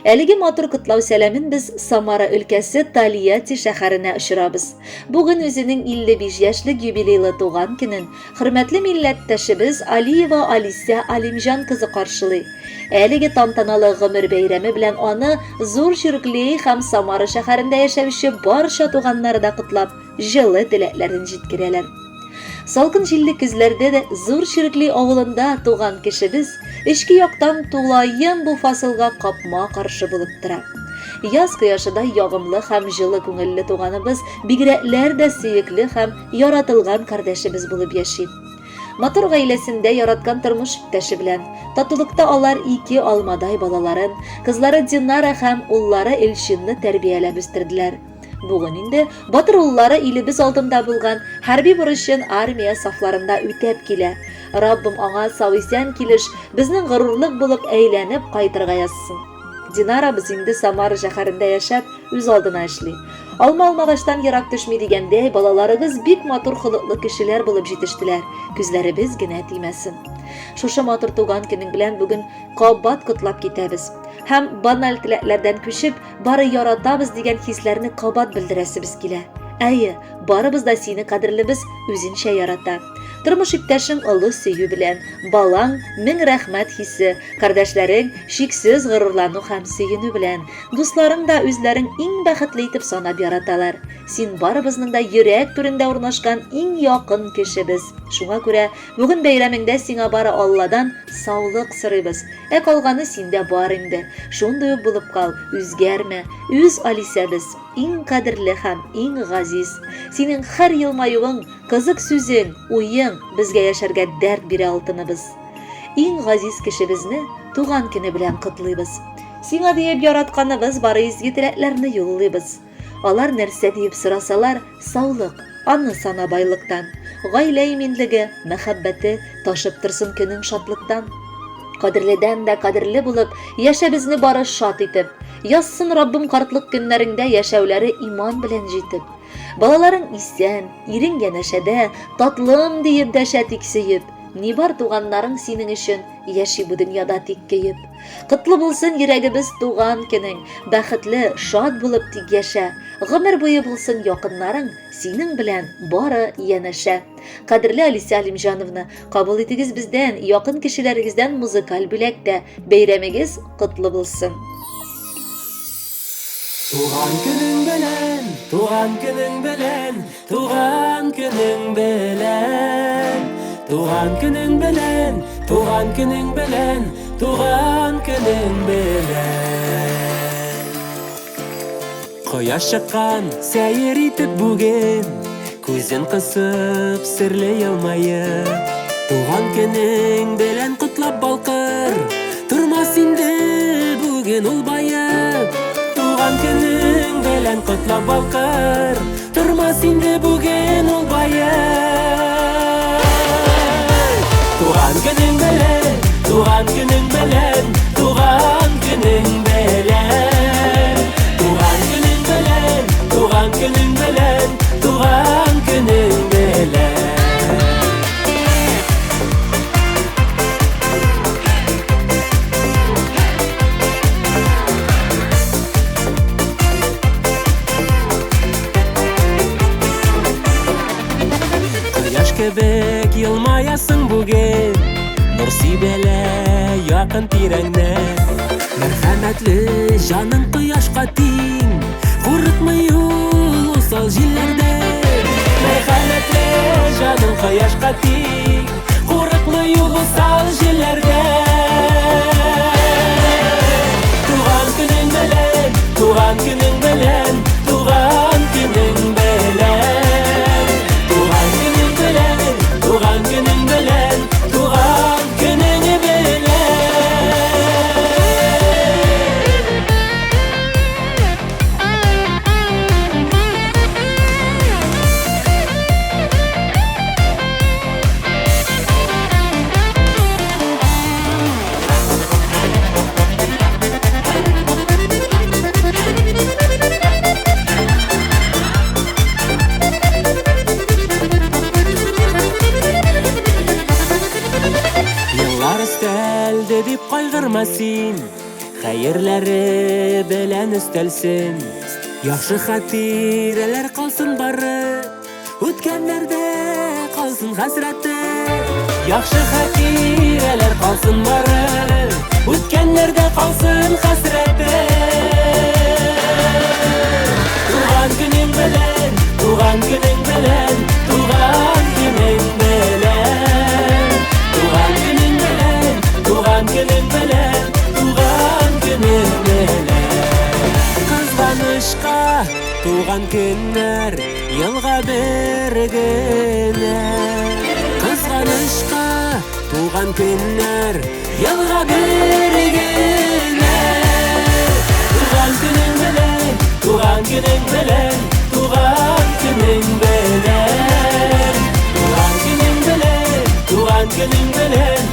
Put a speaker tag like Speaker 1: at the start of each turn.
Speaker 1: Әлеге матур кытлау сәламен без Самара өлкәсе Талияти шәһәренә очрабыз. Бүген үзенең 55 яшьлек юбилейлы туган көнен хөрмәтле милләттәшебез Алиева Алися Алимҗан кызы каршылый. Әлеге тантаналы гомер бәйрәме белән аны Зур Чүрекле һәм Самара шәһәрендә яшәүче барча туганнары да кытлап, җылы теләкләрен җиткерәләр. Салкын җилле көзләрдә дә Зур Чүрекле авылында туган кешебез эчке яктан тулаем бу фасылга капма каршы булып тора. Яз кояшында ягымлы һәм җылы күңелле туганыбыз бигрәкләр дә сөекле һәм яратылган кардәшебез булып яши. Матур гаиләсендә яраткан тормыш иптәше белән татулыкта алар 2 алмадай балаларын, кызлары Динара һәм уллары Эльшинны тәрбияләп үстерделәр. Бүген инде батыр уллары илебез алдында булган хәрби бурычын армия сафларында үтәп килә. Раббым аңа сау-исән килеш безнең горурлык булып әйләнеп кайтырга язсын. Динара без инде Самара шәһәрендә яшәп үз алдына эшли. Алма алмагачлан ярак төшми дигәндәй, балаларыбыз бик матур хылыклы кешеләр булып җитештеләр. Күзләребез генә тимәсен. Шушы матур туган көнең белән бүген кабат котлап китәбез. Һәм баналь теләкләрдән күчеп, бары яратабыз дигән хисләрне кабат белдерәсебез килә. Әйе, барыбыз да сине кадерлебез үзенчә ярата. Тормыш иптәшең олы сөю белән, балаң мең рәхмәт хисе, кардәшләрең шиксез горурлану һәм сөенү белән, дусларың да үзләрен иң бәхетле итеп санап яраталар. Син барыбызның да йөрәк түрендә урнашкан иң якын кешебез. Шуңа күрә бүген бәйрәмеңдә сиңа бары Алладан саулык сорыйбыз. Калганы синдә бар инде. Шундый ук булып кал, үзгәрмә. Үз Алисәбез, иң кадерле һәм иң газиз. Синең һәр елмаюың, кызык сүзең, уең безгә яшәргә дәрт бирә алтыныбыз. Иң газиз кешебезне туган көне белән котлыйбыз. Сиңа диеп яратканыбыз бары изге теләкләрне юллыйбыз. Алар нәрсә диеп сорасалар, саулык, аны сана байлыктан, гаилә иминлеге, мәхәббәте ташып торсын көнең шатлыктан. Кадерледән дә кадерле булып, яшәбезне бары шат итеп, язсын Раббым картлык көннәреңдә яшәүләре иман белән җитеп. Балаларың исән, ирең янәшәдә, татлым диеп дәшә тиксееп, ни бар туганнарың синең өчен яши бу дөньяда тик көеп. Котлы булсын йөрәгебез туган көнең, бәхетле, шат булып тик яшә. Гомер буе булсын якыннарың синең белән бары янәшә. Кадерле Алися Алимҗановна, кабул итегез бездән, якын кешеләрегездән музыкаль бүләктә. Бәйрәмегез котлы булсын.
Speaker 2: Туган көнең белән, туган көнең белән, туган көнең белән. Туган көнең белән, туган көнең белән, туган көнең белән. Кояш чыккан сәер итеп бүген, күзен кысып серле елмаеп. Туган көнең белән котлап балкыр, тормас инде бүген ул баеп. Туган көнең белән котлап балкыр, тормас инде бүген ул баеп. Туган көнең белән, туган көнең белән, туган көнең белән. Туган көнең белән, туган көнең белән, туган көнең белән. Кояш кебек елмаясың бүген, нур сибәлә якын тирәңнән. Мәрхәмәтле җаның кояшка тиң, курыкмый ул усал җилләрдән. Мәрхәмәтле җаның кояшка тиң, курыкмый ул усал җилләрдән. Туган көнең белән, туган көнең белән, туган көнең белән. Туган көнең белән, туган көнең белән, туган көнең белән. Еллар өстәлде дип кайгырма син, Хәерләре белән өстәлсен, яхшы хатирәләр калсын бары, үткәннәрдә калсын хәсрәте. Яхшы хатирәләр калсын бары, үткәннәрдә калсын хәсрәте. Туган көнең белән, туган көнең белән, туган көнең белән. Туган көнең белән, туган көнең белән, туган көнең белән. Кызганычка туган көннәр елга бер генә. Кызганычка туган көннәр елга бер генә. Туган көнең белән, туган көнең белән, туган көнең белән. Туган көнең белән, туган көнең белән,